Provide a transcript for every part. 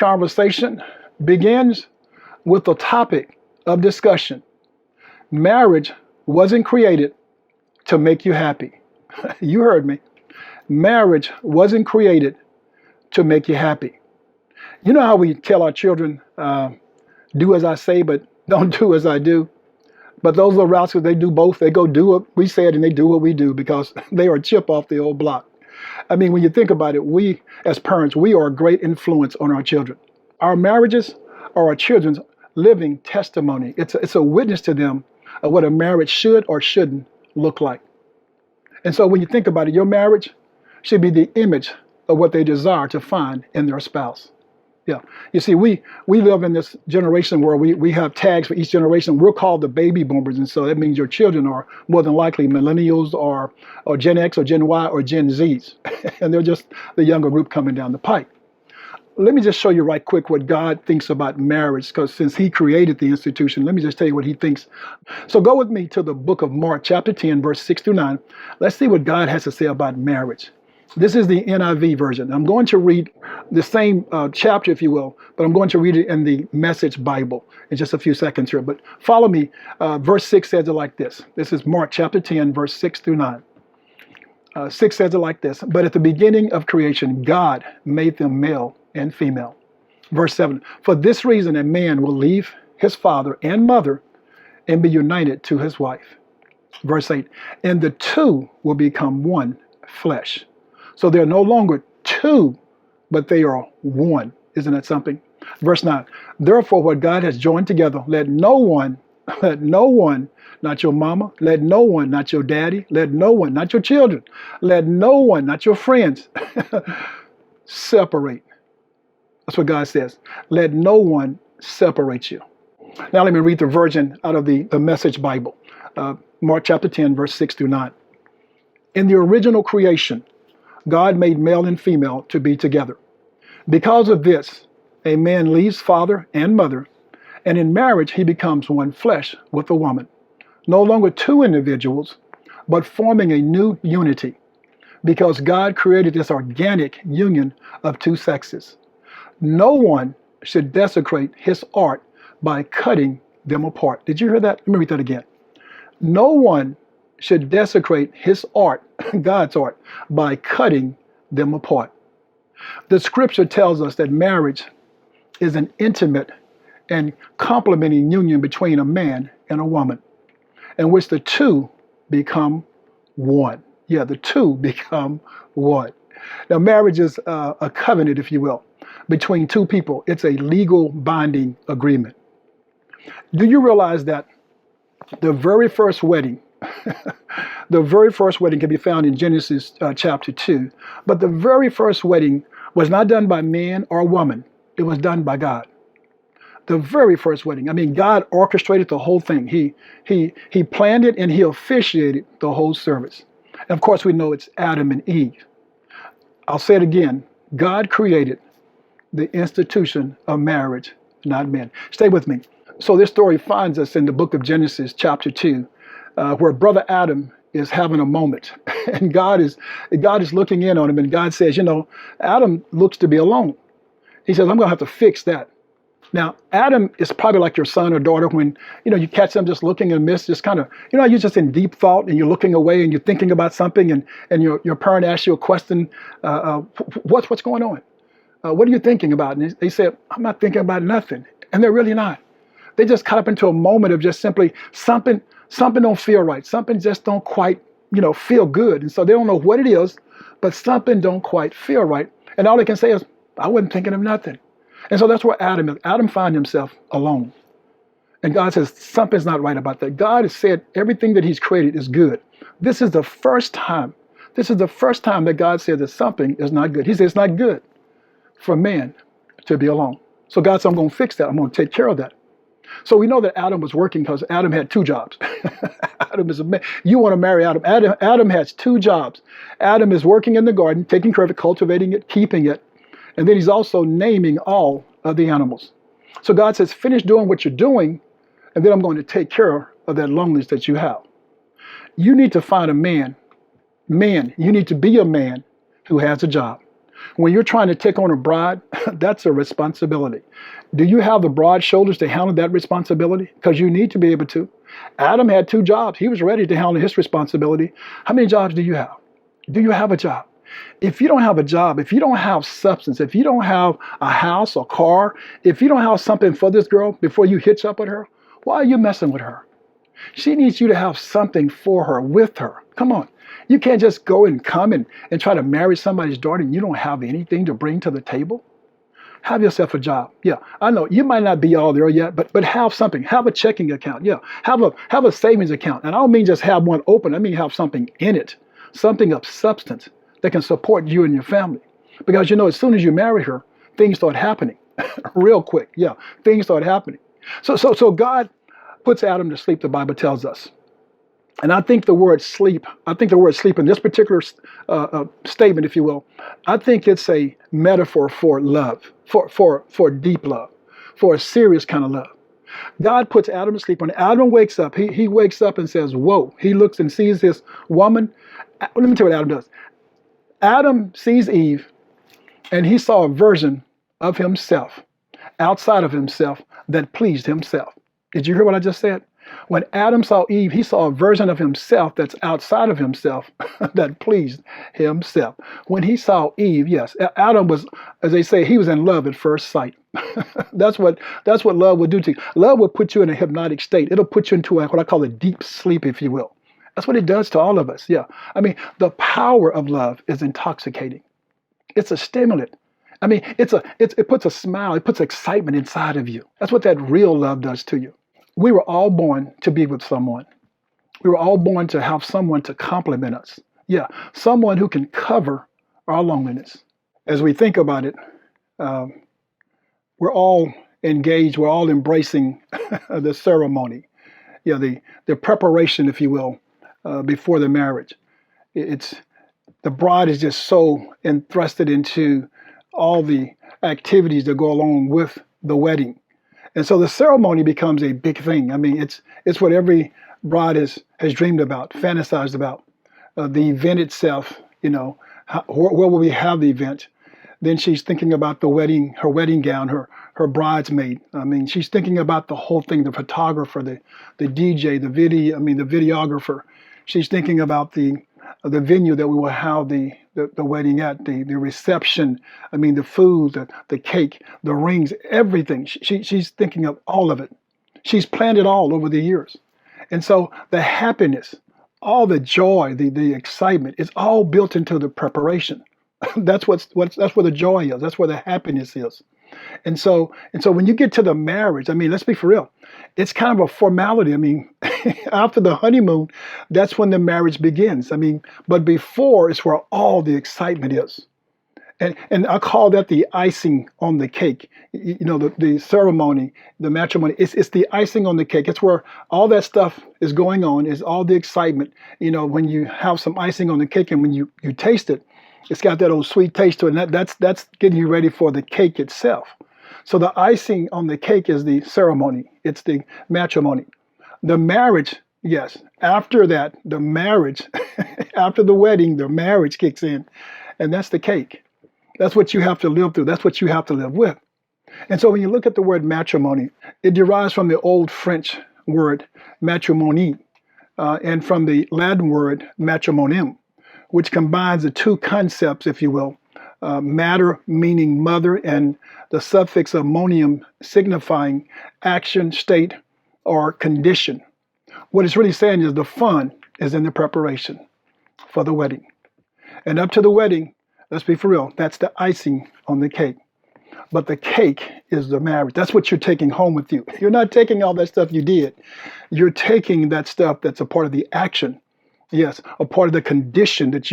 conversation begins with the topic of discussion. Marriage wasn't created to make you happy. You heard me. Marriage wasn't created to make you happy. You know how we tell our children, do as I say, but don't do as I do? But those little rascals, they do both. They go do what we said and they do what we do because they are a chip off the old block. I mean, when you think about it, we as parents, we are a great influence on our children. Our marriages are our children's living testimony. It's a witness to them of what a marriage should or shouldn't look like. And so when you think about it, your marriage should be the image of what they desire to find in their spouse. Yeah. You see, we live in this generation where we have tags for each generation. We're called the baby boomers. And so that means your children are more than likely millennials or Gen X or Gen Y or Gen Zs. And they're just the younger group coming down the pike. Let me just show you right quick what God thinks about marriage, because since he created the institution, let me just tell you what he thinks. So go with me to the book of Mark, chapter 10, verse 6 through 9. Let's see what God has to say about marriage. This is the NIV version. I'm going to read the same chapter, if you will, but I'm going to read it in the Message Bible in just a few seconds here. But follow me. Verse 6 says it like this. This is Mark chapter 10, verse 6 through 9. 6 says it like this. But at the beginning of creation, God made them male and female. Verse 7. For this reason, a man will leave his father and mother and be united to his wife. Verse 8. And the two will become one flesh. So they're no longer two, but they are one. Isn't that something? Verse 9, therefore what God has joined together, let no one, not your mama, let no one, not your daddy, let no one, not your children, let no one, not your friends, separate. That's what God says. Let no one separate you. Now let me read the version out of the Message Bible. Mark chapter 10, verse 6 through 9. In the original creation, God made male and female to be together. Because of this, a man leaves father and mother, and in marriage he becomes one flesh with a woman. No longer two individuals, but forming a new unity, because God created this organic union of two sexes. No one should desecrate his art by cutting them apart. Did you hear that? Let me read that again. No one should desecrate his art, God's art, by cutting them apart. The scripture tells us that marriage is an intimate and complementing union between a man and a woman, in which the two become one. Yeah, the two become one. Now, marriage is a covenant, if you will, between two people. It's a legal binding agreement. Do you realize that the very first wedding, the very first wedding can be found in Genesis chapter 2. But the very first wedding was not done by man or woman. It was done by God. The very first wedding. I mean, God orchestrated the whole thing. He planned it and he officiated the whole service. And of course, we know it's Adam and Eve. I'll say it again. God created the institution of marriage, not men. Stay with me. So this story finds us in the book of Genesis chapter 2. Where brother Adam is having a moment, and God is looking in on him, and God says, Adam looks to be alone. He says, I'm going to have to fix that. Now, Adam is probably like your son or daughter when, you catch them just looking in the mist, just kind of, you're just in deep thought and you're looking away and you're thinking about something and your parent asks you a question, what's going on? What are you thinking about? And they say, I'm not thinking about nothing. And they're really not. They just caught up into a moment of just simply something don't feel right. Something just don't quite, feel good. And so they don't know what it is, but something don't quite feel right. And all they can say is, I wasn't thinking of nothing. And so that's where Adam is. Adam found himself alone. And God says, something's not right about that. God has said everything that he's created is good. This is the first time that God said that something is not good. He says it's not good for man to be alone. So God said, I'm going to fix that. I'm going to take care of that. So we know that Adam was working because Adam had two jobs. Adam is a man. You want to marry Adam. Adam has two jobs. Adam is working in the garden, taking care of it, cultivating it, keeping it. And then he's also naming all of the animals. So God says, finish doing what you're doing, and then I'm going to take care of that loneliness that you have. You need to find a man. Man, you need to be a man who has a job. When you're trying to take on a bride, that's a responsibility. Do you have the broad shoulders to handle that responsibility? Because you need to be able to. Adam had 2 jobs. He was ready to handle his responsibility. How many jobs do you have? Do you have a job? If you don't have a job, if you don't have substance, if you don't have a house or car, if you don't have something for this girl before you hitch up with her, why are you messing with her? She needs you to have something for her, with her. Come on. You can't just go and come and try to marry somebody's daughter and you don't have anything to bring to the table. Have yourself a job. Yeah, I know you might not be all there yet, but have something. Have a checking account. Yeah, have a savings account. And I don't mean just have one open. I mean have something in it, something of substance that can support you and your family. Because as soon as you marry her, things start happening real quick. Yeah, things start happening. So God puts Adam to sleep, the Bible tells us. And I think the word sleep in this particular statement, if you will, I think it's a metaphor for love, for deep love, for a serious kind of love. God puts Adam to sleep. When Adam wakes up, he wakes up and says, whoa. He looks and sees this woman. Let me tell you what Adam does. Adam sees Eve, and he saw a version of himself, outside of himself, that pleased himself. Did you hear what I just said? When Adam saw Eve, he saw a version of himself that's outside of himself that pleased himself. When he saw Eve, yes, Adam was, as they say, he was in love at first sight. That's what love would do to you. Love will put you in a hypnotic state. It'll put you into what I call a deep sleep, if you will. That's what it does to all of us. Yeah. I mean, the power of love is intoxicating. It's a stimulant. I mean, it puts a smile, it puts excitement inside of you. That's what that real love does to you. We were all born to be with someone. We were all born to have someone to compliment us. Yeah, someone who can cover our loneliness. As we think about it, we're all engaged, we're all embracing the ceremony. Yeah, the preparation, if you will, before the marriage. The bride is just so entrusted into all the activities that go along with the wedding. And so the ceremony becomes a big thing. I mean, it's what every bride has dreamed about, fantasized about. The event itself, where will we have the event? Then she's thinking about the wedding, her wedding gown, her bridesmaid. I mean, she's thinking about the whole thing, the photographer, the DJ, the videographer. She's thinking about the venue that we will have the wedding at, the reception, the food, the cake, the rings, everything. She's thinking of all of it. She's planned it all over the years. And so the happiness, all the joy, the excitement, is all built into the preparation. That's where the joy is. That's where the happiness is. And so when you get to the marriage, let's be for real. It's kind of a formality. After the honeymoon, that's when the marriage begins. But before, it's where all the excitement is. And I call that the icing on the cake. The ceremony, the matrimony, it's the icing on the cake. It's where all that stuff is going on, is all the excitement. When you have some icing on the cake and when you taste it, it's got that old sweet taste to it, and that's getting you ready for the cake itself. So the icing on the cake is the ceremony. It's the matrimony. The marriage, yes. After that, the marriage, after the wedding, the marriage kicks in, and that's the cake. That's what you have to live through. That's what you have to live with. And so when you look at the word matrimony, it derives from the old French word matrimonie, and from the Latin word matrimonium, which combines the two concepts, if you will, matter meaning mother and the suffix of monium signifying action, state, or condition. What it's really saying is the fun is in the preparation for the wedding. And up to the wedding, let's be for real, that's the icing on the cake. But the cake is the marriage. That's what you're taking home with you. You're not taking all that stuff you did. You're taking that stuff that's a part of the action. Yes, a part of the condition that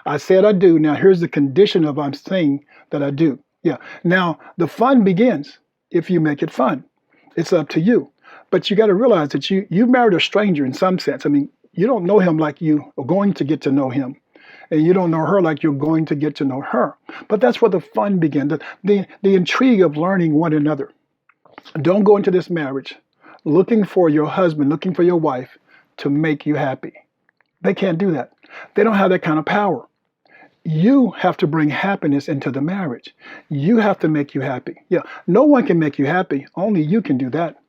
I said I do. Now here's the condition of I'm saying that I do. Yeah. Now the fun begins if you make it fun. It's up to you. But you got to realize that you married a stranger in some sense. You don't know him like you are going to get to know him. And you don't know her like you're going to get to know her. But that's where the fun begins, the intrigue of learning one another. Don't go into this marriage looking for your husband, looking for your wife to make you happy. They can't do that. They don't have that kind of power. You have to bring happiness into the marriage. You have to make you happy. Yeah, no one can make you happy. Only you can do that.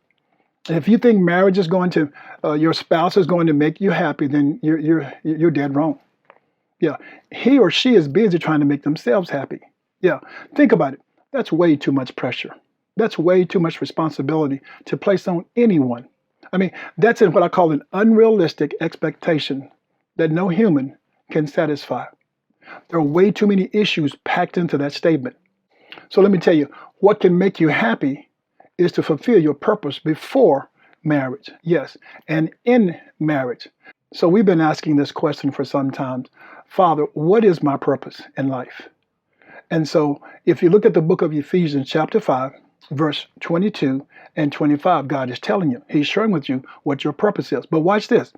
If you think marriage is going to, your spouse is going to make you happy, then you're dead wrong. Yeah, he or she is busy trying to make themselves happy. Yeah, think about it. That's way too much pressure. That's way too much responsibility to place on anyone. I mean, that's in what I call an unrealistic expectation that no human can satisfy. There are way too many issues packed into that statement. So let me tell you, what can make you happy is to fulfill your purpose before marriage. Yes, and in marriage. So we've been asking this question for some time. Father, what is my purpose in life? And so if you look at the book of Ephesians chapter 5, verse 22 and 25, God is telling you, he's sharing with you what your purpose is. But watch this.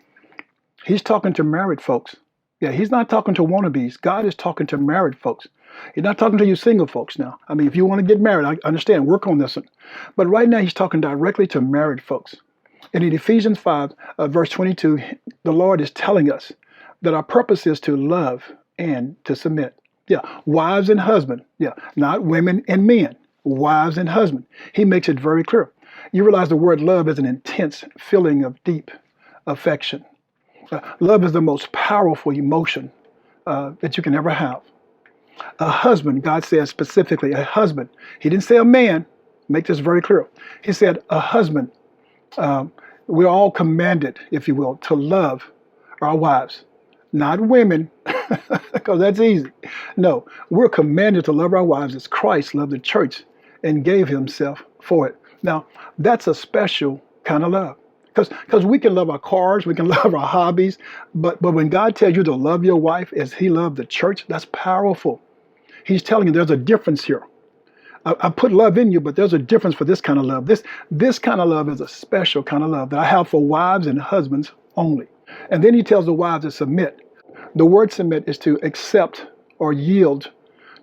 He's talking to married folks. Yeah, he's not talking to wannabes. God is talking to married folks. He's not talking to you single folks now. I mean, if you want to get married, I understand, work on this one. But right now, he's talking directly to married folks. And in Ephesians 5, verse 22, the Lord is telling us that our purpose is to love and to submit. Yeah, wives and husband. Yeah, not women and men. Wives and husband. He makes it very clear. You realize the word love is an intense feeling of deep affection. Love is the most powerful emotion that you can ever have. A husband, God says specifically, a husband. He didn't say a man. Make this very clear. He said a husband. We're all commanded, if you will, to love our wives, not women, because that's easy. No, we're commanded to love our wives as Christ loved the church and gave himself for it. Now, that's a special kind of love. Because we can love our cars, we can love our hobbies, but when God tells you to love your wife as he loved the church, that's powerful. He's telling you there's a difference here. I put love in you, but there's a difference for this kind of love. This kind of love is a special kind of love that I have for wives and husbands only. And then he tells the wives to submit. The word submit is to accept or yield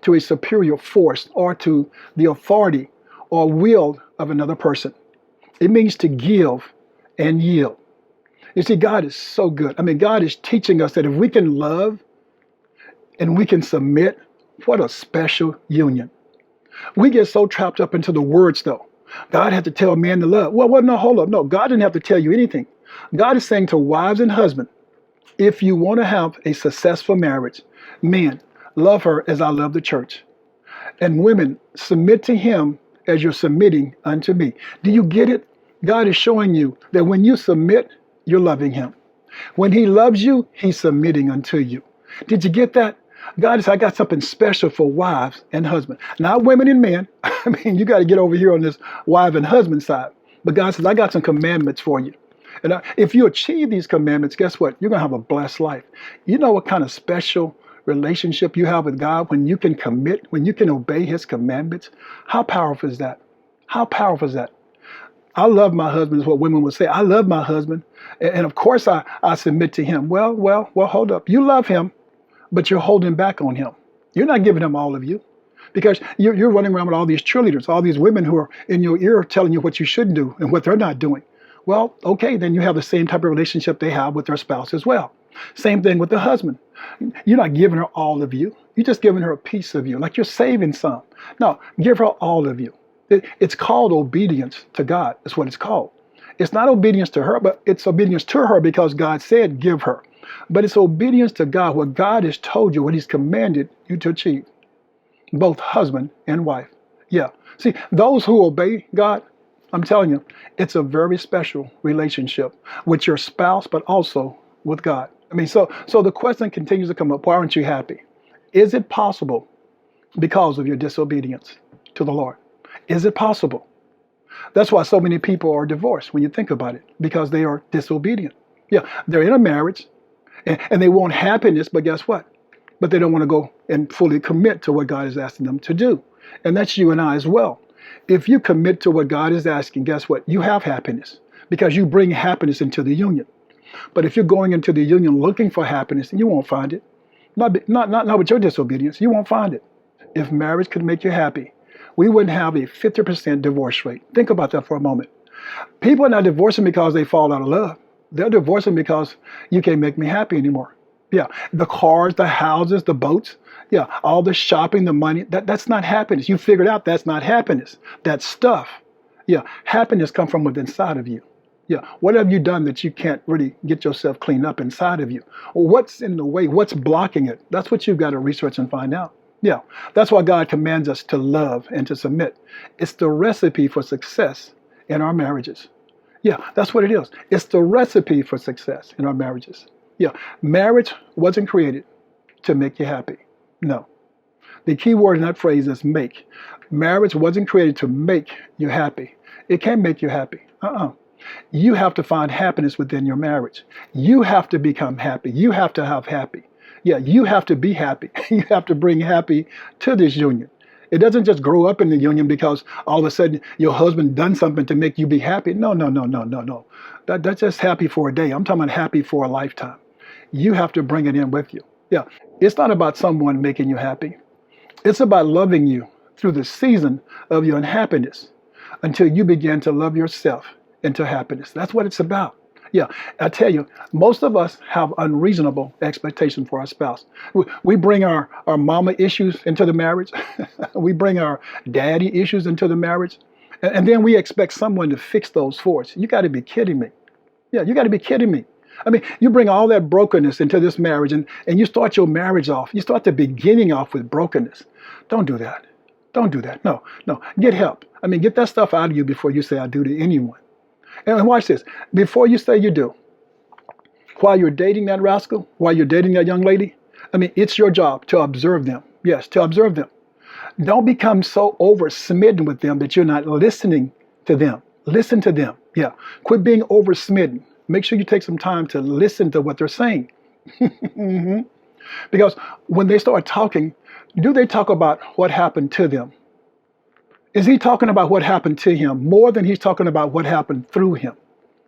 to a superior force or to the authority or will of another person. It means to give and yield. You see, God is so good. I mean, God is teaching us that if we can love and we can submit, what a special union. We get so trapped up into the words, though. God had to tell men to love. Well, no, hold up. No, God didn't have to tell you anything. God is saying to wives and husbands, if you want to have a successful marriage, men, love her as I love the church. And women, submit to him as you're submitting unto me. Do you get it? God is showing you that when you submit, you're loving him. When he loves you, he's submitting unto you. Did you get that? God says, I got something special for wives and husbands. Not women and men. I mean, you got to get over here on this wife and husband side. But God says, I got some commandments for you. And if you achieve these commandments, guess what? You're going to have a blessed life. You know what kind of special relationship you have with God when you can commit, when you can obey his commandments? How powerful is that? How powerful is that? I love my husband is what women would say. I love my husband. And of course I submit to him. Well, hold up. You love him, but you're holding back on him. You're not giving him all of you because you're running around with all these cheerleaders, all these women who are in your ear telling you what you shouldn't do and what they're not doing. Well, okay, then you have the same type of relationship they have with their spouse as well. Same thing with the husband. You're not giving her all of you. You're just giving her a piece of you, like you're saving some. No, give her all of you. It's called obedience to God. That's what it's called. It's not obedience to her, but it's obedience to her because God said give her. But it's obedience to God, what God has told you, what he's commanded you to achieve. Both husband and wife. Yeah. See, those who obey God, I'm telling you, it's a very special relationship with your spouse, but also with God. I mean, so the question continues to come up. Why aren't you happy? Is it possible because of your disobedience to the Lord? Is it possible? That's why so many people are divorced when you think about it, because they are disobedient. Yeah, they're in a marriage and they want happiness, but guess what? But they don't want to go and fully commit to what God is asking them to do. And that's you and I as well. If you commit to what God is asking, guess what? You have happiness because you bring happiness into the union. But if you're going into the union looking for happiness, you won't find it. Not with your disobedience. You won't find it. If marriage could make you happy, we wouldn't have a 50% divorce rate. Think about that for a moment. People are not divorcing because they fall out of love. They're divorcing because you can't make me happy anymore. Yeah, the cars, the houses, the boats. Yeah, all the shopping, the money. That's not happiness. You figured out that's not happiness. That's stuff. Yeah, happiness comes from within inside of you. Yeah, what have you done that you can't really get yourself cleaned up inside of you? Or what's in the way? What's blocking it? That's what you've got to research and find out. Yeah, that's why God commands us to love and to submit. It's the recipe for success in our marriages. Yeah, that's what it is. It's the recipe for success in our marriages. Yeah, marriage wasn't created to make you happy. No. The key word in that phrase is make. Marriage wasn't created to make you happy. It can't make you happy. You have to find happiness within your marriage. You have to become happy. You have to have happy. Yeah, you have to be happy. You have to bring happy to this union. It doesn't just grow up in the union because all of a sudden your husband done something to make you be happy. No, no, no, no, no, no. That's just happy for a day. I'm talking about happy for a lifetime. You have to bring it in with you. Yeah, it's not about someone making you happy. It's about loving you through the season of your unhappiness until you begin to love yourself into happiness. That's what it's about. Yeah, I tell you, most of us have unreasonable expectations for our spouse. We bring our mama issues into the marriage. We bring our daddy issues into the marriage. And then we expect someone to fix those for us. You got to be kidding me. Yeah, you got to be kidding me. I mean, you bring all that brokenness into this marriage and you start your marriage off. You start the beginning off with brokenness. Don't do that. Don't do that. No, no. Get help. I mean, get that stuff out of you before you say I do to anyone. And watch this. Before you say you do, while you're dating that rascal, while you're dating that young lady, I mean, it's your job to observe them. Yes, to observe them. Don't become so over smitten with them that you're not listening to them. Listen to them. Yeah. Quit being over smitten. Make sure you take some time to listen to what they're saying. Mhm. Because when they start talking, do they talk about what happened to them? Is he talking about what happened to him more than he's talking about what happened through him?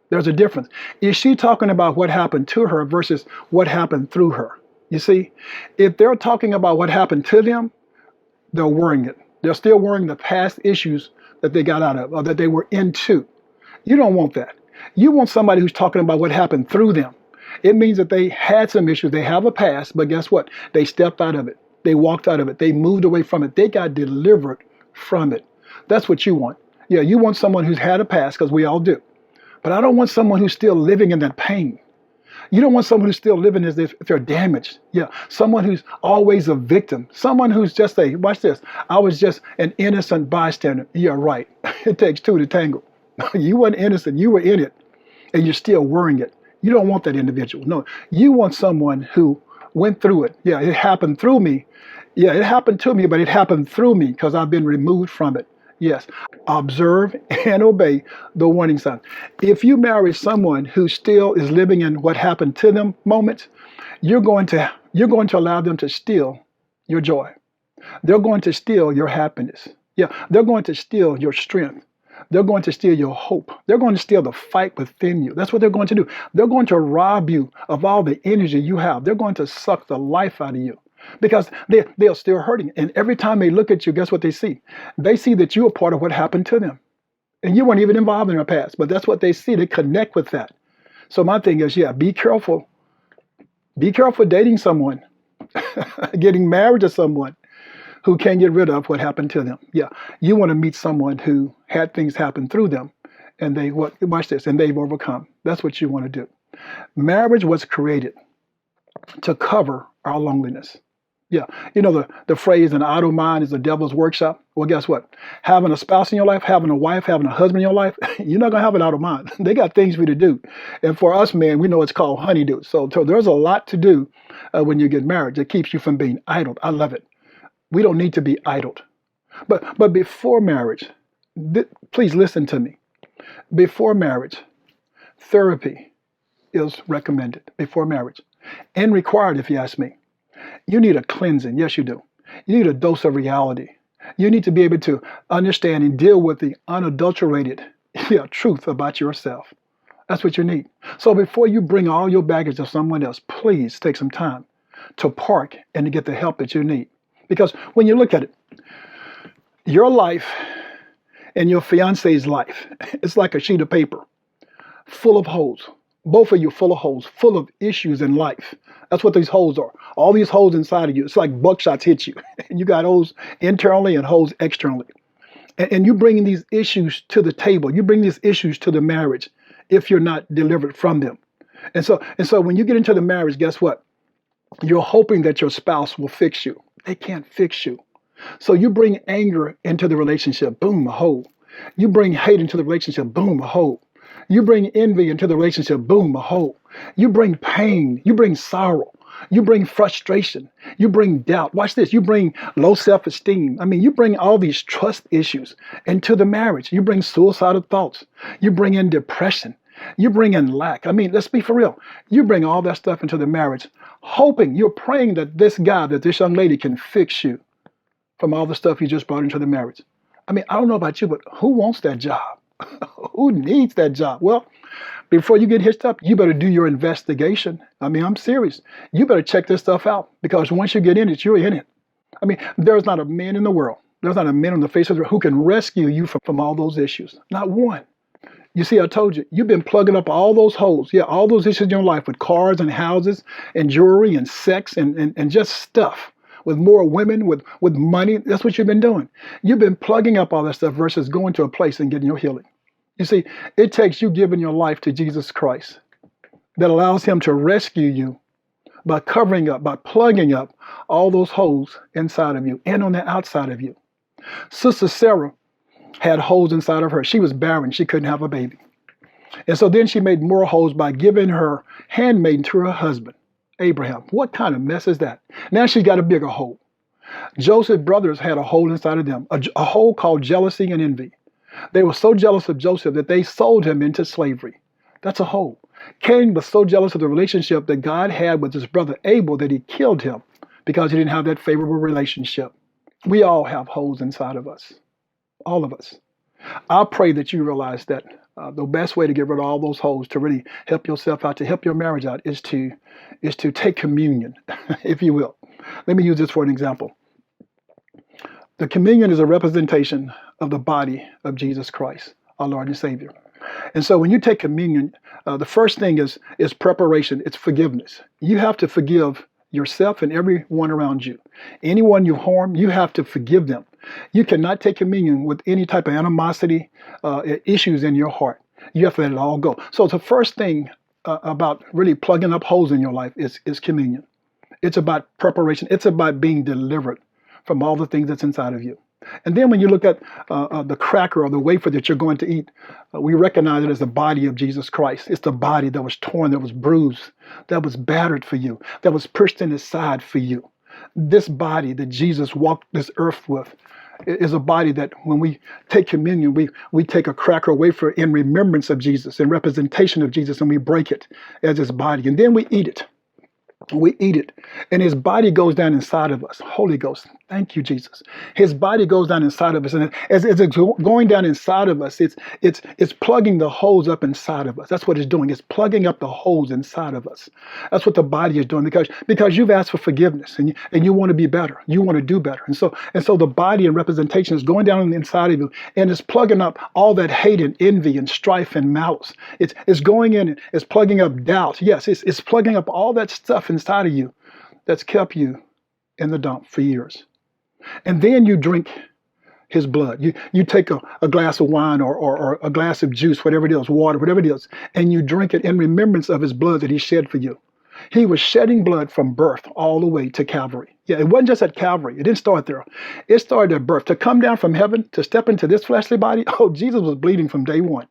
There's a difference. Is she talking about what happened to her versus what happened through her? You see, if they're talking about what happened to them, they're worrying it. They're still worrying the past issues that they got out of or that they were into. You don't want that. You want somebody who's talking about what happened through them. It means that they had some issues. They have a past, but guess what? They stepped out of it. They walked out of it. They moved away from it. They got delivered from it. That's what you want. Yeah, you want someone who's had a past, because we all do. But I don't want someone who's still living in that pain. You don't want someone who's still living as if they're damaged. Yeah, someone who's always a victim. Someone who's just watch this, I was just an innocent bystander. Yeah, right. It takes two to tango. You weren't innocent. You were in it, and you're still worrying it. You don't want that individual. No, you want someone who went through it. Yeah, it happened through me. Yeah, it happened to me, but it happened through me because I've been removed from it. Yes, observe and obey the warning sign. If you marry someone who still is living in what happened to them moments, you're going to allow them to steal your joy. They're going to steal your happiness. Yeah, they're going to steal your strength. They're going to steal your hope. They're going to steal the fight within you. That's what they're going to do. They're going to rob you of all the energy you have. They're going to suck the life out of you because they're still hurting. And every time they look at you, guess what they see? They see that you're part of what happened to them. And you weren't even involved in their past, but that's what they see. They connect with that. So my thing is, yeah, be careful. Be careful dating someone, getting married to someone who can't get rid of what happened to them. Yeah, you want to meet someone who had things happen through them, and watch this, and they've overcome. That's what you want to do. Marriage was created to cover our loneliness. Yeah, you know the phrase, an idle mind is the devil's workshop. Well, guess what? Having a spouse in your life, having a wife, having a husband in your life, you're not going to have an idle mind. They got things for you to do. And for us men, we know it's called honeydew. So there's a lot to do when you get married that keeps you from being idle. I love it. We don't need to be idled. But before marriage, please listen to me. Before marriage, therapy is recommended before marriage and required, if you ask me. You need a cleansing. Yes, you do. You need a dose of reality. You need to be able to understand and deal with the unadulterated truth about yourself. That's what you need. So before you bring all your baggage to someone else, please take some time to park and to get the help that you need. Because when you look at it, your life and your fiance's life, it's like a sheet of paper full of holes. Both of you full of holes, full of issues in life. That's what these holes are. All these holes inside of you. It's like buckshots hit you. And you got holes internally and holes externally. And you bring these issues to the table. You bring these issues to the marriage if you're not delivered from them. And so when you get into the marriage, guess what? You're hoping that your spouse will fix you. They can't fix you. So you bring anger into the relationship. Boom, a hole. You bring hate into the relationship. Boom, a hole. You bring envy into the relationship. Boom, a hole. You bring pain. You bring sorrow. You bring frustration. You bring doubt. Watch this. You bring low self-esteem. I mean, you bring all these trust issues into the marriage. You bring suicidal thoughts. You bring in depression. You bring in lack. I mean, let's be for real. You bring all that stuff into the marriage, hoping, you're praying that this guy, that this young lady can fix you from all the stuff you just brought into the marriage. I mean, I don't know about you, but who wants that job? Who needs that job? Well, before you get hitched up, you better do your investigation. I mean, I'm serious. You better check this stuff out, because once you get in it, you're in it. I mean, there's not a man in the world, there's not a man on the face of the earth who can rescue you from all those issues. Not one. You see, I told you, you've been plugging up all those holes. Yeah, all those issues in your life with cars and houses and jewelry and sex and just stuff. With more women, with money. That's what you've been doing. You've been plugging up all that stuff versus going to a place and getting your healing. You see, it takes you giving your life to Jesus Christ that allows him to rescue you by covering up, by plugging up all those holes inside of you and on the outside of you. Sister Sarah had holes inside of her. She was barren. She couldn't have a baby. And so then she made more holes by giving her handmaiden to her husband, Abraham. What kind of mess is that? Now she's got a bigger hole. Joseph's brothers had a hole inside of them, a hole called jealousy and envy. They were so jealous of Joseph that they sold him into slavery. That's a hole. Cain was so jealous of the relationship that God had with his brother Abel that he killed him because he didn't have that favorable relationship. We all have holes inside of us. All of us. I pray that you realize that the best way to get rid of all those holes, to really help yourself out, to help your marriage out, is to take communion, if you will. Let me use this for an example. The communion is a representation of the body of Jesus Christ, our Lord and Savior. And so when you take communion, the first thing is preparation. It's forgiveness. You have to forgive yourself and everyone around you. Anyone you harm, you have to forgive them. You cannot take communion with any type of animosity, issues in your heart. You have to let it all go. So the first thing about really plugging up holes in your life is communion. It's about preparation. It's about being delivered from all the things that's inside of you. And then when you look at the cracker or the wafer that you're going to eat, we recognize it as the body of Jesus Christ. It's the body that was torn, that was bruised, that was battered for you, that was pierced in his side for you. This body that Jesus walked this earth with is a body that when we take communion, we take a cracker wafer in remembrance of Jesus, in representation of Jesus, and we break it as his body. And then we eat it. We eat it, and his body goes down inside of us. Holy Ghost, thank you, Jesus. His body goes down inside of us, and as it's going down inside of us, it's plugging the holes up inside of us. That's what it's doing. It's plugging up the holes inside of us. That's what the body is doing, because you've asked for forgiveness, and you want to be better. You want to do better, and so the body and representation is going down on the inside of you, and it's plugging up all that hate and envy and strife and malice. It's going in and it's plugging up doubt. Yes, it's plugging up all that stuff inside of you that's kept you in the dump for years. And then you drink his blood. You take a glass of wine or a glass of juice, whatever it is, water, whatever it is, and you drink it in remembrance of his blood that he shed for you. He was shedding blood from birth all the way to Calvary. Yeah, it wasn't just at Calvary. It didn't start there. It started at birth. To come down from heaven, to step into this fleshly body, Jesus was bleeding from day one,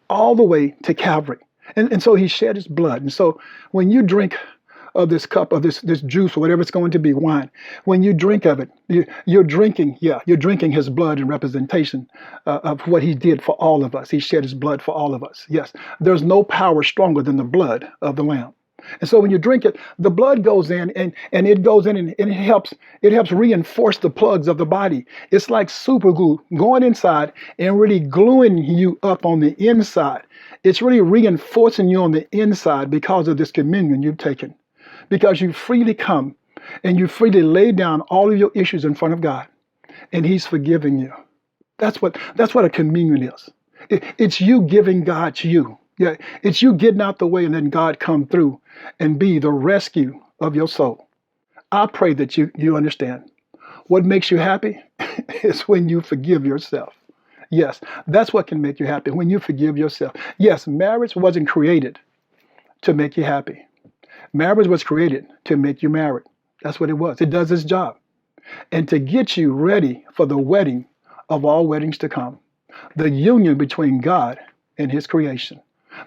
all the way to Calvary. And so he shed his blood. And so when you drink of this cup of this juice or whatever it's going to be, wine, when you drink of it, you're drinking his blood in representation of what he did for all of us. He shed his blood for all of us. Yes, there's no power stronger than the blood of the Lamb. And so when you drink it, the blood goes in and it goes in and it helps reinforce the plugs of the body. It's like super glue going inside and really gluing you up on the inside. It's really reinforcing you on the inside because of this communion you've taken. Because you freely come and you freely lay down all of your issues in front of God, and he's forgiving you. That's what a communion is. It's you giving God to you. Yeah, it's you getting out the way and then God come through and be the rescue of your soul. I pray that you understand. What makes you happy is when you forgive yourself. Yes, that's what can make you happy, when you forgive yourself. Yes, marriage wasn't created to make you happy. Marriage was created to make you married. That's what it was. It does its job. And to get you ready for the wedding of all weddings to come, the union between God and his creation.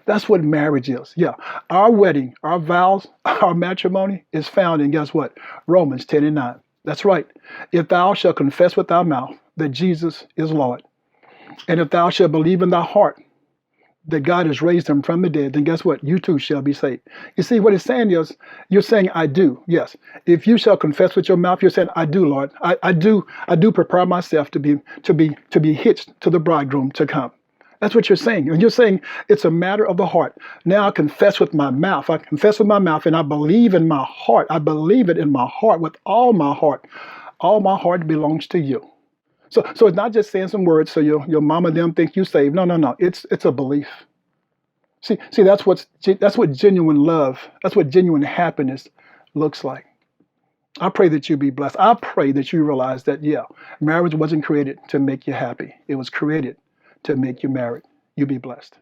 That's what marriage is. Yeah. Our wedding, our vows, our matrimony is found in, guess what? Romans 10:9. That's right. If thou shalt confess with thy mouth that Jesus is Lord, and if thou shalt believe in thy heart that God has raised him from the dead, then guess what? You too shall be saved. You see, what it's saying is, you're saying, I do. Yes. If you shall confess with your mouth, you're saying, I do, Lord. I do prepare myself to be hitched to the bridegroom to come. That's what you're saying. And you're saying it's a matter of the heart. Now I confess with my mouth. I confess with my mouth and I believe in my heart. I believe it in my heart with all my heart. All my heart belongs to you. So it's not just saying some words so your mama and them think you saved. No. It's a belief. See, that's what genuine love, that's what genuine happiness looks like. I pray that you be blessed. I pray that you realize that, yeah, marriage wasn't created to make you happy. It was created to make you married. You be blessed.